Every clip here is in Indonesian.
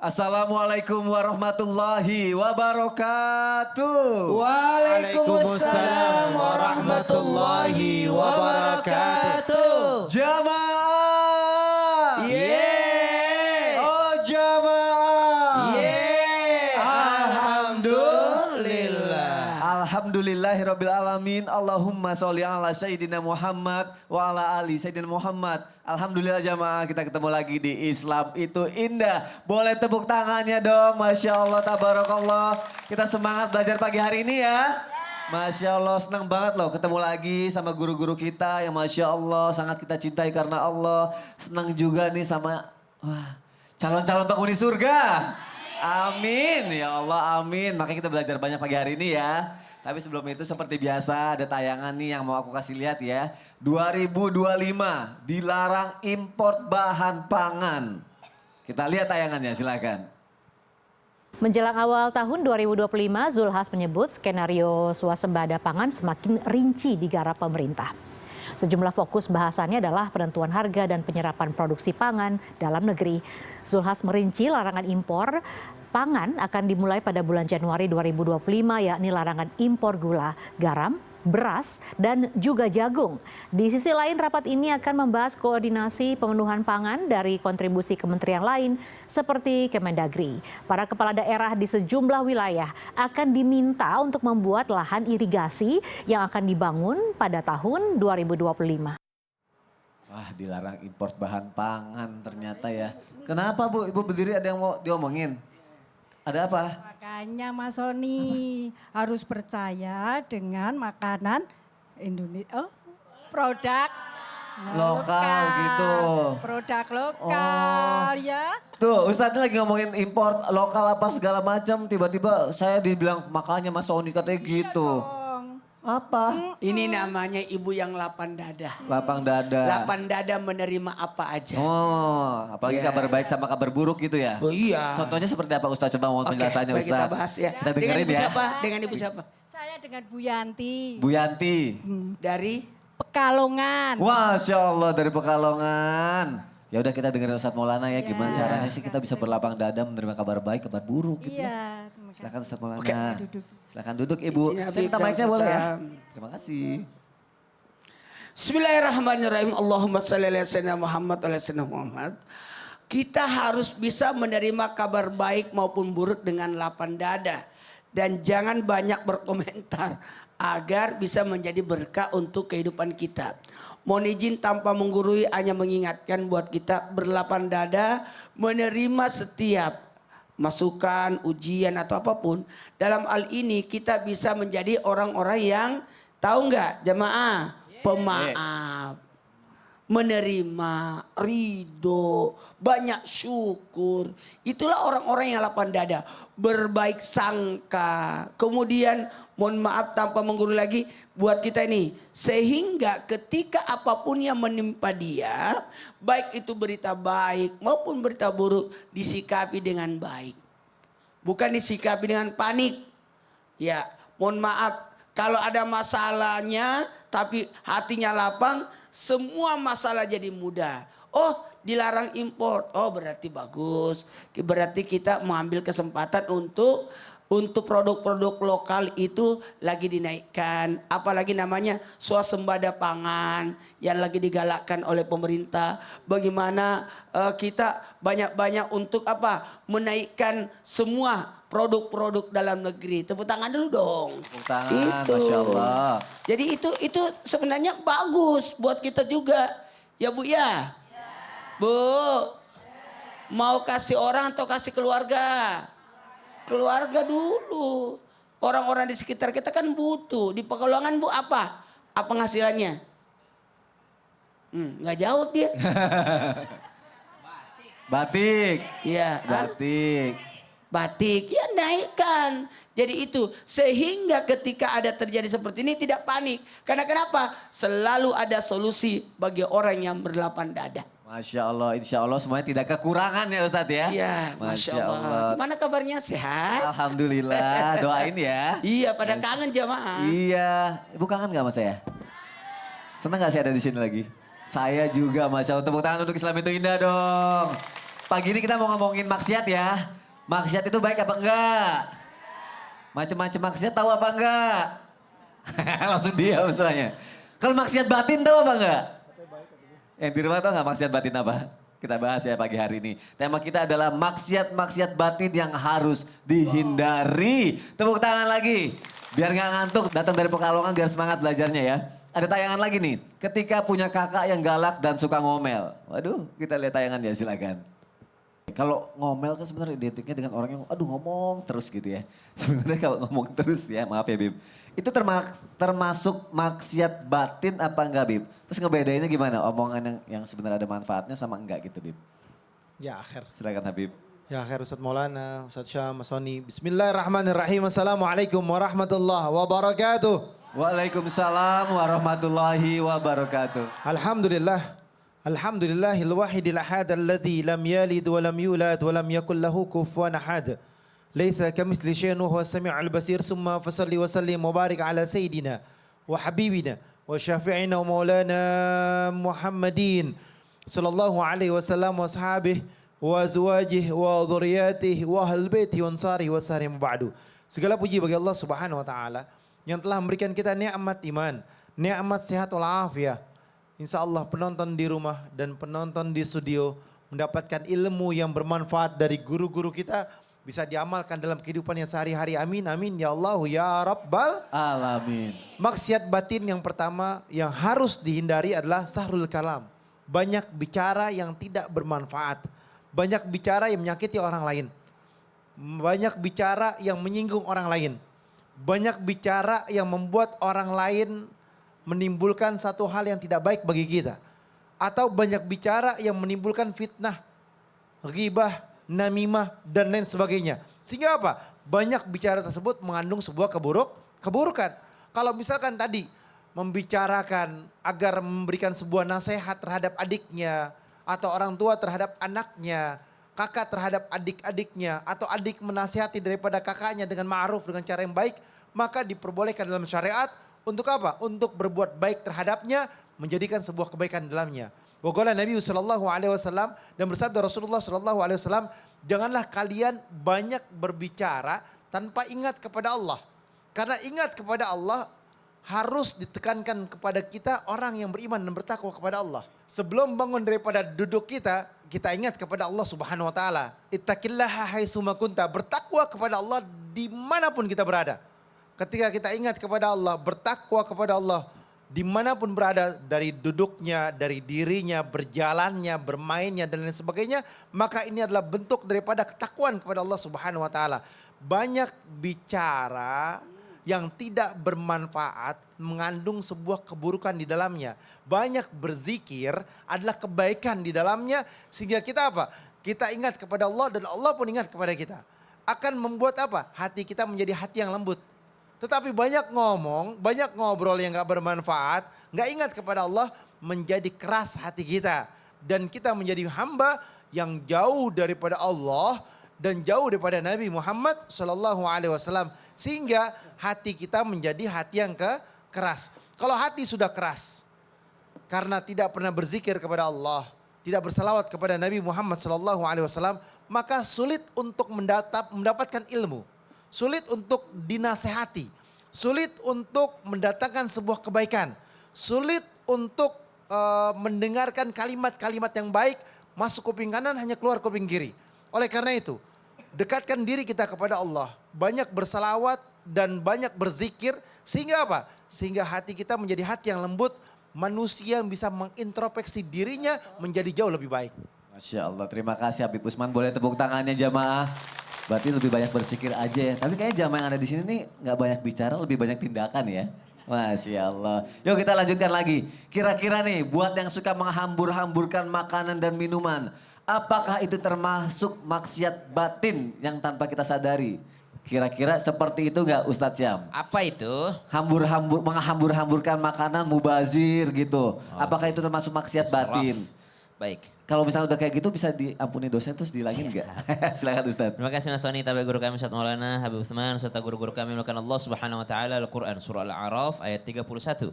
Assalamualaikum warahmatullahi wabarakatuh. Waalaikumsalam warahmatullahi wabarakatuh. Jamaah. Yeay. Oh jamaah. Yeay. Alhamdulillah. Alhamdulillahirabbil alamin. Allahumma sholli ala sayyidina Muhammad wa ala ali sayyidina Muhammad. Alhamdulillah jamaah, kita ketemu lagi di Islam itu indah. Boleh tepuk tangannya dong, Masya Allah, tabarakallah. Kita semangat belajar pagi hari ini ya. Masya Allah, senang banget loh ketemu lagi sama guru-guru kita yang Masya Allah sangat kita cintai karena Allah. Senang juga nih sama calon-calon penghuni surga. Amin, ya Allah amin. Makanya kita belajar banyak pagi hari ini ya. Tapi sebelum itu seperti biasa ada tayangan nih yang mau aku kasih lihat ya. 2025 dilarang import bahan pangan. Kita lihat tayangannya silakan. Menjelang awal tahun 2025, Zulhas menyebut skenario swasembada pangan semakin rinci digarap pemerintah. Sejumlah fokus bahasannya adalah penentuan harga dan penyerapan produksi pangan dalam negeri. Zulhas merinci larangan impor pangan akan dimulai pada bulan Januari 2025, yakni larangan impor gula, garam, beras, dan juga jagung. Di sisi lain, rapat ini akan membahas koordinasi pemenuhan pangan dari kontribusi kementerian lain seperti Kemendagri. Para kepala daerah di sejumlah wilayah akan diminta untuk membuat lahan irigasi yang akan dibangun pada tahun 2025. Wah, dilarang import bahan pangan ternyata ya. Kenapa Bu? Ibu berdiri ada yang mau diomongin? Ada apa? Makanya Mas Soni harus percaya dengan makanan Indonesia, produk Lokal gitu. Produk lokal ya. Tuh Ustadz lagi ngomongin import lokal apa segala macam. Tiba-tiba saya dibilang makanya Mas Soni katanya gitu. Dong. Apa? Ini namanya ibu yang lapang dada. Lapang dada. Lapang dada menerima apa aja. Oh, apalagi Iya. kabar baik sama kabar buruk gitu ya. Oh iya. Contohnya seperti apa Ustadz? Coba mohon Oke, penjelasannya baik Ustadz. kita bahas ya. Kita Dengan dengerin ibu ya. siapa? Dengan ibu siapa? Saya dengan Bu Yanti. Bu Yanti. Dari Pekalongan. Masya Allah dari Pekalongan. Ya udah kita dengerin Ustadz Maulana ya. Gimana caranya sih kita bisa berlapang dada menerima kabar baik, kabar buruk gitu ya. Iya, terima kasih. Silakan Ustadz Maulana. Oke. Duduk. Silakan duduk Ibu. Izin Saya Habib minta dan mic-nya boleh ya. Ustaz. Terima kasih. Bismillahirrahmanirrahim. Allahumma salli ala sayyidina Muhammad ala sayyidina Muhammad. Kita harus bisa menerima kabar baik maupun buruk dengan lapang dada. Dan jangan banyak berkomentar agar bisa menjadi berkah untuk kehidupan kita. Mohon izin tanpa menggurui hanya mengingatkan buat kita berlapang dada menerima setiap masukan, ujian atau apapun. Dalam hal ini kita bisa menjadi orang-orang yang tahu nggak jemaah? Pemaaf, menerima, ridho, banyak syukur. Itulah orang-orang yang lapang dada, berbaik sangka. Kemudian mohon maaf tanpa menggurui lagi buat kita ini. Sehingga ketika apapun yang menimpa dia, baik itu berita baik maupun berita buruk, disikapi dengan baik. Bukan disikapi dengan panik. Ya, mohon maaf kalau ada masalahnya tapi hatinya lapang, semua masalah jadi mudah. Oh, dilarang impor. Oh, berarti bagus. Berarti kita mengambil kesempatan untuk produk-produk lokal itu lagi dinaikkan. Apalagi namanya swasembada pangan yang lagi digalakkan oleh pemerintah. Bagaimana kita banyak-banyak untuk apa? Menaikkan semua produk-produk dalam negeri. Tepuk tangan dulu dong. Tepuk tangan, Masya Allah. Jadi itu sebenarnya bagus buat kita juga. Ya Bu ya? Bu, mau kasih orang atau kasih keluarga? Keluarga dulu. Orang-orang di sekitar kita kan butuh. Di Pekalongan Bu apa? Apa penghasilannya? Nggak jawab dia. Batik. Iya. Batik. Batik ya naikkan. Jadi itu sehingga ketika ada terjadi seperti ini tidak panik. Karena kenapa? Selalu ada solusi bagi orang yang berlapang dada. Masya Allah, insya Allah semuanya tidak kekurangan ya Ustadz ya. Iya, Masya Allah. Gimana kabarnya? Sehat? Alhamdulillah, doain ya. Iya, pada kangen jamaah. Iya, Ibu kangen gak sama saya? Senang gak saya ada di sini lagi? Saya juga Masya Allah, tepuk tangan untuk Islam itu indah dong. Pagi ini kita mau ngomongin maksiat ya. Maksiat itu baik apa enggak? Macam-macam maksiat tahu apa enggak? Langsung diam semuanya. Kalau maksiat batin tahu apa enggak? Yang di rumah tahu enggak maksiat batin apa? Kita bahas ya pagi hari ini. Tema kita adalah maksiat-maksiat batin yang harus dihindari. Tepuk tangan lagi. Biar nggak ngantuk, datang dari Pekalongan biar semangat belajarnya ya. Ada tayangan lagi nih, ketika punya kakak yang galak dan suka ngomel. Waduh, kita lihat tayangannya silakan. Kalau ngomel kan sebenarnya identiknya dengan orang yang aduh ngomong terus gitu ya. Sebenarnya kalau ngomong terus ya, maaf ya Bib. Itu termasuk maksiat batin apa enggak Bib? Terus ngebedainnya gimana omongan yang sebenarnya ada manfaatnya sama enggak gitu Bib? Ya akhir. Silakan Habib. Ya akhir Ustaz Maulana, Ustaz Syam, Mas Soni. Bismillahirrahmanirrahim. Assalamualaikum warahmatullahi wabarakatuh. Waalaikumsalam warahmatullahi wabarakatuh. Alhamdulillah. Alhamdulillahil wahidil ahad alladzi lam yalid wa lam yulad wa lam yakul lahu kufuwan ahad. Laisa kamitsli syai'un wa huwas samiul basir. Summa fasalli wa sallim wa barik ala sayidina wa habibina wa syafi'ina wa maulana Muhammadin sallallahu alaihi wasallam wa ashabihi wa azwajihi wa dhurriyyatihi wa ahlil baitihi wa ansarihi wa sarim ba'du. Segala puji bagi Allah Subhanahu wa taala yang telah memberikan kita nikmat iman, nikmat sehat walafiat. Insya Allah penonton di rumah dan penonton di studio mendapatkan ilmu yang bermanfaat dari guru-guru kita, bisa diamalkan dalam kehidupannya sehari-hari. Amin, amin ya Allah ya Rabbal Alamin. Maksiat batin yang pertama yang harus dihindari adalah sahrul kalam. Banyak bicara yang tidak bermanfaat. Banyak bicara yang menyakiti orang lain. Banyak bicara yang menyinggung orang lain. Banyak bicara yang membuat orang lain menimbulkan satu hal yang tidak baik bagi kita. Atau banyak bicara yang menimbulkan fitnah, ghibah, namimah, dan lain sebagainya. Sehingga apa? Banyak bicara tersebut mengandung sebuah keburukan. Kalau misalkan tadi membicarakan agar memberikan sebuah nasihat terhadap adiknya, atau orang tua terhadap anaknya, kakak terhadap adik-adiknya, atau adik menasihati daripada kakaknya dengan ma'ruf, dengan cara yang baik, maka diperbolehkan dalam syariat untuk apa? Untuk berbuat baik terhadapnya, menjadikan sebuah kebaikan dalamnya. Wa qala Nabi sallallahu alaihi wasallam, dan bersabda Rasulullah sallallahu alaihi wasallam, janganlah kalian banyak berbicara tanpa ingat kepada Allah. Karena ingat kepada Allah harus ditekankan kepada kita orang yang beriman dan bertakwa kepada Allah. Sebelum bangun daripada duduk kita ingat kepada Allah Subhanahu wa taala. Ittaqillaha haitsuma kunta, bertakwa kepada Allah dimanapun kita berada. Ketika kita ingat kepada Allah, bertakwa kepada Allah dimanapun berada, dari duduknya, dari dirinya, berjalannya, bermainnya dan lain sebagainya, maka ini adalah bentuk daripada ketakwaan kepada Allah Subhanahu wa taala. Banyak bicara yang tidak bermanfaat mengandung sebuah keburukan di dalamnya. Banyak berzikir adalah kebaikan di dalamnya, sehingga kita apa? Kita ingat kepada Allah dan Allah pun ingat kepada kita. Akan membuat apa? Hati kita menjadi hati yang lembut. Tetapi banyak ngomong, banyak ngobrol yang gak bermanfaat, gak ingat kepada Allah, menjadi keras hati kita. Dan kita menjadi hamba yang jauh daripada Allah dan jauh daripada Nabi Muhammad SAW. Sehingga hati kita menjadi hati yang keras. Kalau hati sudah keras, karena tidak pernah berzikir kepada Allah, tidak bersalawat kepada Nabi Muhammad SAW, maka sulit untuk mendapatkan ilmu. Sulit untuk dinasehati, sulit untuk mendatangkan sebuah kebaikan, sulit untuk mendengarkan kalimat-kalimat yang baik masuk kuping kanan hanya keluar kuping kiri. Oleh karena itu, dekatkan diri kita kepada Allah, banyak bersalawat dan banyak berzikir, sehingga apa? Sehingga hati kita menjadi hati yang lembut, manusia yang bisa mengintrospeksi dirinya menjadi jauh lebih baik. Masya Allah, terima kasih Habib Usman. Boleh tepuk tangannya jamaah. Berarti lebih banyak bersikir aja ya. Tapi kayaknya jamaah yang ada di sini nih gak banyak bicara, lebih banyak tindakan ya. Masya Allah. Yuk kita lanjutkan lagi. Kira-kira nih buat yang suka menghambur-hamburkan makanan dan minuman. Apakah itu termasuk maksiat batin yang tanpa kita sadari? Kira-kira seperti itu gak Ustadz Syam? Apa itu? Menghambur-hamburkan makanan mubazir gitu. Apakah itu termasuk maksiat batin? Baik. Kalau misalnya udah kayak gitu bisa diampuni dosa terus dihilangin gak? Silakan Ustadz. Terima kasih Mas Soni, tabi guru kami Ustaz Maulana Habib Utsman, serta guru-guru kami melakukan Allah Subhanahu wa taala Al-Quran surah Al-A'raf ayat 31.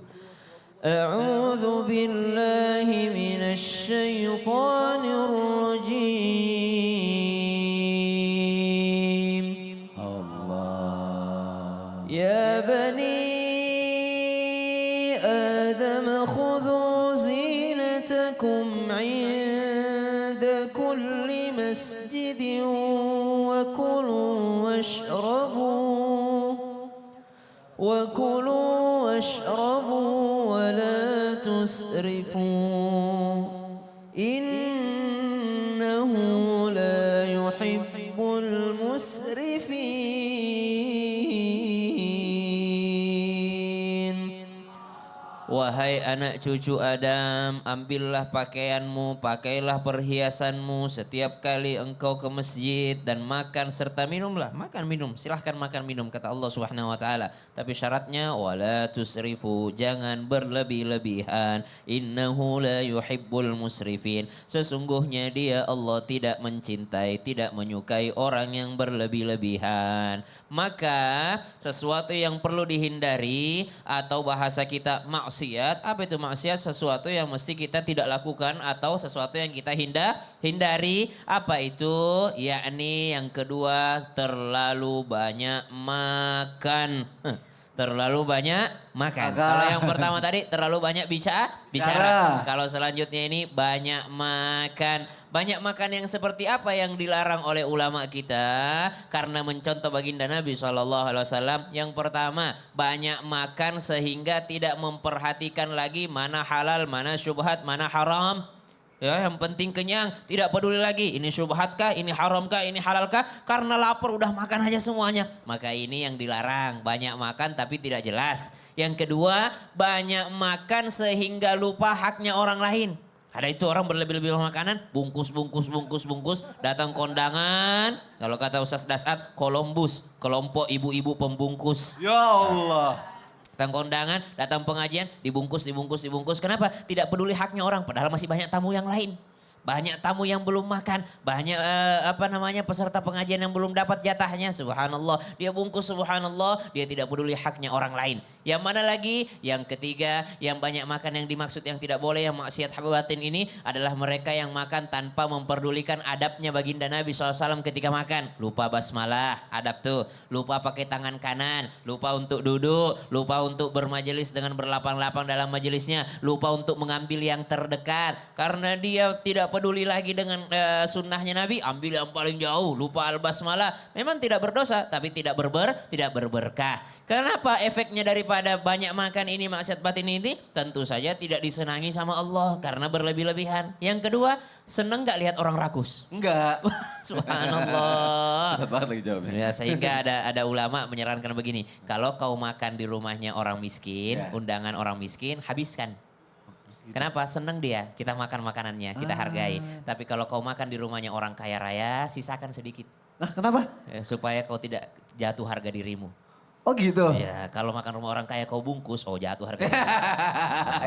أعوذ بالله من الشيطان الرجيم Allah. يا بني آدم خذوا زينتكم عند كل مسجد وكلوا واشربوا ولا تسرفوا إنه لا يحب المسرفين. Wahai anak cucu Adam, ambillah pakaianmu, pakailah perhiasanmu setiap kali engkau ke masjid dan makan serta minumlah. Makan minum, silahkan makan minum kata Allah Subhanahu wa taala. Tapi syaratnya wala tusrifu, jangan berlebih-lebihan. Innahu la yuhibbul musrifin. Sesungguhnya dia Allah tidak mencintai, tidak menyukai orang yang berlebih-lebihan. Maka sesuatu yang perlu dihindari atau bahasa kita maksiat. Apa itu maksiat? Sesuatu yang mesti kita tidak lakukan atau sesuatu yang kita hindari. Apa itu? Yakni yang kedua, terlalu banyak makan. Terlalu banyak makan. Kalau yang pertama tadi terlalu banyak bicara. Kalau selanjutnya ini banyak makan. Banyak makan yang seperti apa yang dilarang oleh ulama kita? Karena mencontoh baginda Nabi SAW. Yang pertama, banyak makan sehingga tidak memperhatikan lagi mana halal, mana syubhat, mana haram. Ya, yang penting kenyang, tidak peduli lagi ini syubhatkah, ini haramkah, ini halalkah, karena lapar udah makan aja semuanya. Maka ini yang dilarang, banyak makan tapi tidak jelas. Yang kedua, banyak makan sehingga lupa haknya orang lain. Ada itu orang berlebih-lebih makanan, bungkus, datang kondangan. Kalau kata Ustaz Dasat, Columbus, kelompok ibu-ibu pembungkus. Ya Allah. Datang kondangan, datang pengajian, dibungkus. Kenapa? Tidak peduli haknya orang, padahal masih banyak tamu yang lain. Banyak tamu yang belum makan, banyak peserta pengajian yang belum dapat jatahnya. Subhanallah, dia bungkus subhanallah, dia tidak peduli haknya orang lain. Yang mana lagi? Yang ketiga, yang banyak makan yang dimaksud yang tidak boleh, yang maksiat batin ini adalah mereka yang makan tanpa memperdulikan adabnya baginda Nabi SAW ketika makan. Lupa basmalah, adab tuh. Lupa pakai tangan kanan, lupa untuk duduk, lupa untuk bermajelis dengan berlapang-lapang dalam majelisnya, lupa untuk mengambil yang terdekat. Karena dia tidak peduli lagi dengan sunnahnya Nabi, ambil yang paling jauh, lupa al-basmalah. Memang tidak berdosa, tapi tidak berberkah. Kenapa efeknya daripada banyak makan ini maksiat batin ini? Tentu saja tidak disenangi sama Allah karena berlebih-lebihan. Yang kedua, seneng gak lihat orang rakus? Enggak. Subhanallah. Cepat banget lagi jawabnya. Ya, sehingga ada ulama menyarankan begini, kalau kau makan di rumahnya orang miskin, undangan orang miskin, habiskan. Kenapa? Seneng dia, kita makan makanannya, kita hargai. Tapi kalau kau makan di rumahnya orang kaya raya, sisakan sedikit. Nah, kenapa? Supaya kau tidak jatuh harga dirimu. Oh gitu? Ya, kalau makan rumah orang kaya kau bungkus, oh jatuh harga dirimu.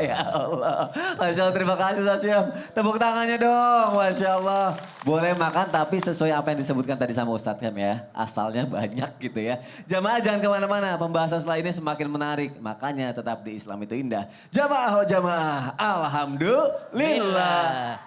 Ya Allah. Masya Allah, terima kasih Sasyam. Tepuk tangannya dong, Masya Allah. Boleh makan tapi sesuai apa yang disebutkan tadi sama Ustadz Kem ya. Asalnya banyak gitu ya. Jamaah jangan kemana-mana, pembahasan setelah ini semakin menarik. Makanya tetap di Islam itu indah. Jamaah oh jamaah, alhamdulillah.